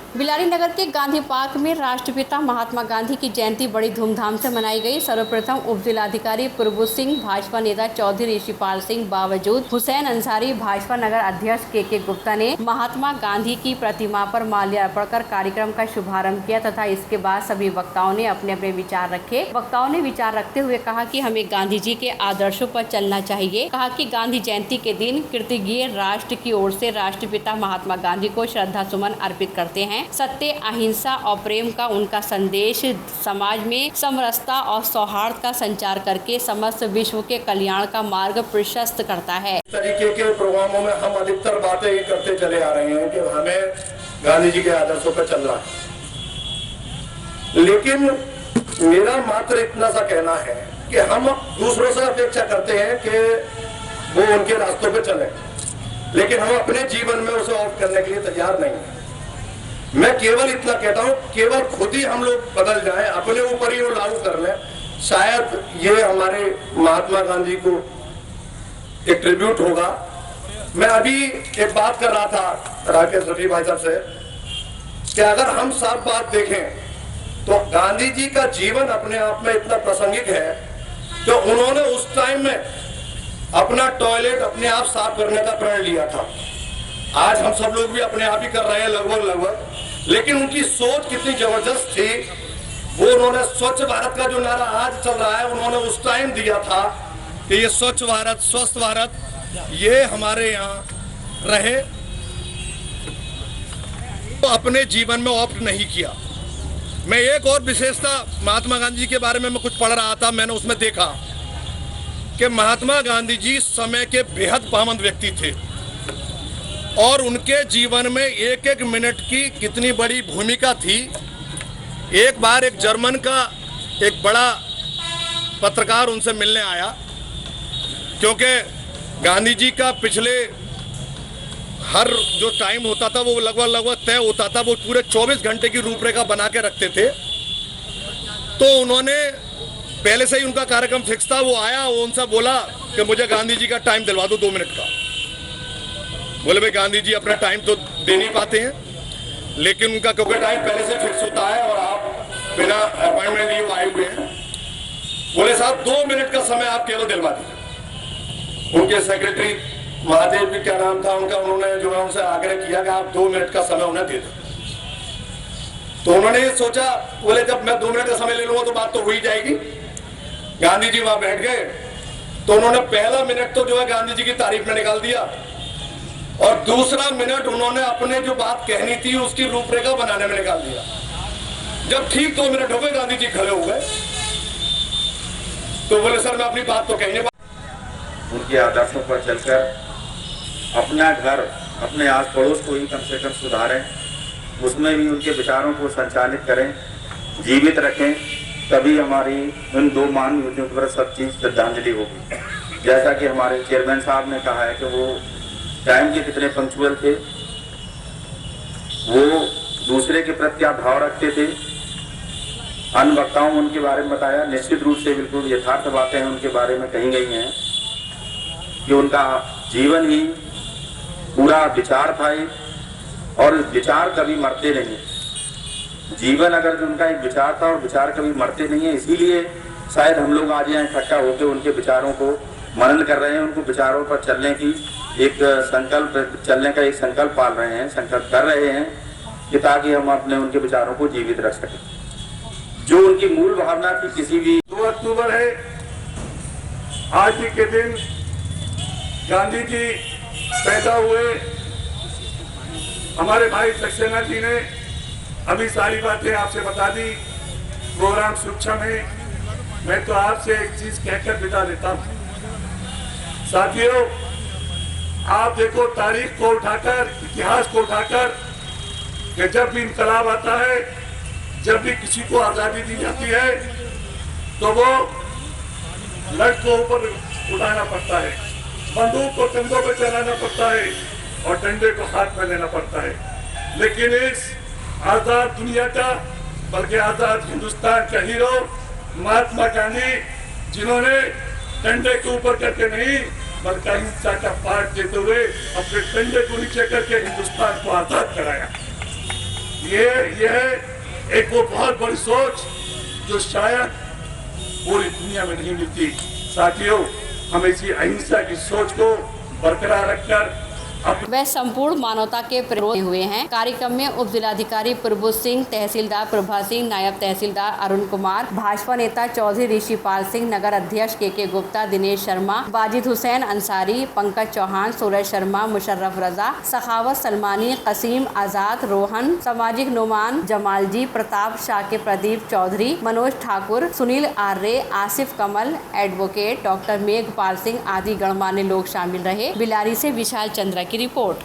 बिलारी नगर के गांधी पार्क में राष्ट्रपिता महात्मा गांधी की जयंती बड़ी धूमधाम से मनाई गई। सर्वप्रथम उप जिलाधिकारी प्रभु सिंह, भाजपा नेता चौधरी ऋषिपाल सिंह, बावजूद हुसैन अंसारी, भाजपा नगर अध्यक्ष के गुप्ता ने महात्मा गांधी की प्रतिमा पर माल्यार्पण कर कार्यक्रम का शुभारंभ किया तथा इसके बाद सभी वक्ताओं ने अपने अपने विचार रखे। वक्ताओं ने विचार रखते हुए कहा कि हमें गांधी जी के आदर्शों पर चलना चाहिए। कहा कि गांधी जयंती के दिन कृतज्ञ राष्ट्र की ओर से राष्ट्रपिता महात्मा गांधी को श्रद्धा सुमन अर्पित करते हैं। सत्य, अहिंसा और प्रेम का उनका संदेश समाज में समरसता और सौहार्द का संचार करके समस्त विश्व के कल्याण का मार्ग प्रशस्त करता है। इस तरीके के प्रोग्रामों में हम अधिकतर बातें ये करते चले आ रहे हैं कि हमें गांधी जी के आदर्शों पर चलना है, लेकिन मेरा मात्र इतना सा कहना है कि हम दूसरों से अपेक्षा करते हैं कि वो उनके रास्तों पर चलें, लेकिन हम अपने जीवन में उसे ऑफ करने के लिए तैयार नहीं हैं। मैं केवल इतना कहता हूं, केवल खुद ही हम लोग बदल जाएं, अपने ऊपर ही वो लागू कर लें, शायद ये हमारे महात्मा गांधी को एक ट्रिब्यूट होगा। मैं अभी एक बात कर रहा था राकेश रफी भाई साहब से कि अगर हम साफ बात देखें तो गांधी जी का जीवन अपने आप में इतना प्रासंगिक है कि उन्होंने उस टाइम में अपना टॉयलेट अपने आप साफ करने का प्रण लिया था। आज हम सब लोग भी अपने आप ही कर रहे हैं लगभग, लेकिन उनकी सोच कितनी जबरदस्त थी। वो उन्होंने स्वच्छ भारत का जो नारा आज चल रहा है, उन्होंने उस टाइम दिया था कि ये स्वच्छ भारत, स्वस्थ भारत, ये हमारे यहाँ रहे, तो अपने जीवन में ऑप्ट नहीं किया। मैं एक और विशेषता महात्मा गांधी जी के बारे में मैं कुछ पढ़ रहा था, मैंने उसमें देखा कि महात्मा गांधी जी समय के बेहद पाबंद व्यक्ति थे और उनके जीवन में एक एक मिनट की कितनी बड़ी भूमिका थी। एक बार एक जर्मन का एक बड़ा पत्रकार उनसे मिलने आया, क्योंकि गांधी जी का पिछले हर जो टाइम होता था वो लगभग तय होता था, वो पूरे 24 घंटे की रूपरेखा बना के रखते थे। तो उन्होंने पहले से ही उनका कार्यक्रम फिक्स था। वो आया, वो उनसे बोला कि मुझे गांधी जी का टाइम दिलवा दो 2 मिनट का। बोले भाई गांधी जी अपना टाइम तो दे नहीं पाते हैं, लेकिन उनका क्योंकि टाइम पहले से फिक्स होता है और आप बिना अपॉइंटमेंट लिए आए हुए हैं। बोले साहब 2 मिनट का समय आप केवल दिलवा दीजिए। उनके सेक्रेटरी महादेव भी क्या नाम था उनका, उन्होंने जो है उनसे आग्रह किया कि आप 2 मिनट का समय उन्हें दे दो। तो उन्होंने ये सोचा, बोले जब मैं 2 मिनट का समय ले लूंगा तो बात तो हो ही जाएगी। गांधी जी वहां बैठ गए तो उन्होंने पहला मिनट तो जो है गांधी जी की तारीफ में निकाल दिया और दूसरा मिनट उन्होंने अपने जो बात कहनी थी उसकी रूपरेखा बनाने में निकाल दिया। जब ठीक 2 मिनट हो गए, गांधी जी खड़े हो गए तो बोले सर मैं अपनी बात तो कहने। उनके आदर्शों पर चलकर अपना घर, अपने आस पड़ोस को ही कम से कम सुधारें, उसमें भी उनके विचारों को संचालित करें, जीवित रखें, तभी हमारी इन 2 महान व्यक्तियों पर सब चीज श्रद्धांजलि होगी। जैसा कि हमारे चेयरमैन साहब ने कहा है कि वो टाइम के कितने पंक्चुअल थे, वो दूसरे के प्रति क्या भाव रखते थे। अन्य वक्ताओं ने उनके बारे में बताया, निश्चित रूप से बिल्कुल यथार्थ बातें हैं उनके बारे में कही गई हैं कि उनका जीवन ही पूरा विचार था और विचार कभी मरते नहीं। जीवन अगर उनका एक विचार था और विचार कभी मरते नहीं है, इसीलिए शायद हम लोग आज यहाँ इकट्ठा होकर उनके विचारों को मनन कर रहे हैं, उनको विचारों पर चलने की एक संकल्प, चलने का एक संकल्प पाल रहे हैं, संकल्प कर रहे हैं कि ताकि हम अपने उनके विचारों को जीवित रख सकें। जो उनकी मूल भावना थी, किसी भी 2 अक्टूबर है, आज के दिन गांधी जी पैदा हुए। हमारे भाई सक्सेना जी ने अभी सारी बातें आपसे बता दी। प्रोग्राम सूक्ष्म है, मैं तो आपसे एक चीज कहकर विदा देता हूं। साथियों, आप देखो तारीख को उठाकर, इतिहास को उठाकर, कि जब भी इंकलाब आता है, जब भी किसी को आजादी दी जाती है तो वो लठ को ऊपर उठाना पड़ता है, बंदूक को कंधों पर चलाना पड़ता है और डंडे को हाथ में लेना पड़ता है। लेकिन इस आजाद दुनिया का, बल्कि आजाद हिंदुस्तान का हीरो महात्मा गांधी, जिन्होंने डंडे के ऊपर करके नहीं बल्कि अहिंसा का पाठ देते हुए अपने डंडे को नीचे करके हिंदुस्तान को आजाद कराया। यह एक वो बहुत बड़ी सोच जो शायद पूरी दुनिया में नहीं मिलती। साथियों, हम इसी अहिंसा की सोच को बरकरार रखकर वह संपूर्ण मानवता के प्रेरक हुए हैं। कार्यक्रम में उप जिलाधिकारी प्रभु सिंह, तहसीलदार प्रभा सिंह, नायब तहसीलदार अरुण कुमार, भाजपा नेता चौधरी ऋषिपाल सिंह, नगर अध्यक्ष के गुप्ता, दिनेश शर्मा, बाजिद हुसैन अंसारी, पंकज चौहान, सूरज शर्मा, मुशर्रफ रजा, सखावत सलमानी, कसीम आजाद, रोहन, सामाजिक नुमान, जमालजी, प्रताप शाह के प्रदीप चौधरी, मनोज ठाकुर, सुनील आर्य, आसिफ कमल, एडवोकेट डॉक्टर मेघपाल सिंह आदि गणमान्य लोग शामिल रहे। बिलारी से विशाल चंद्रा की रिपोर्ट।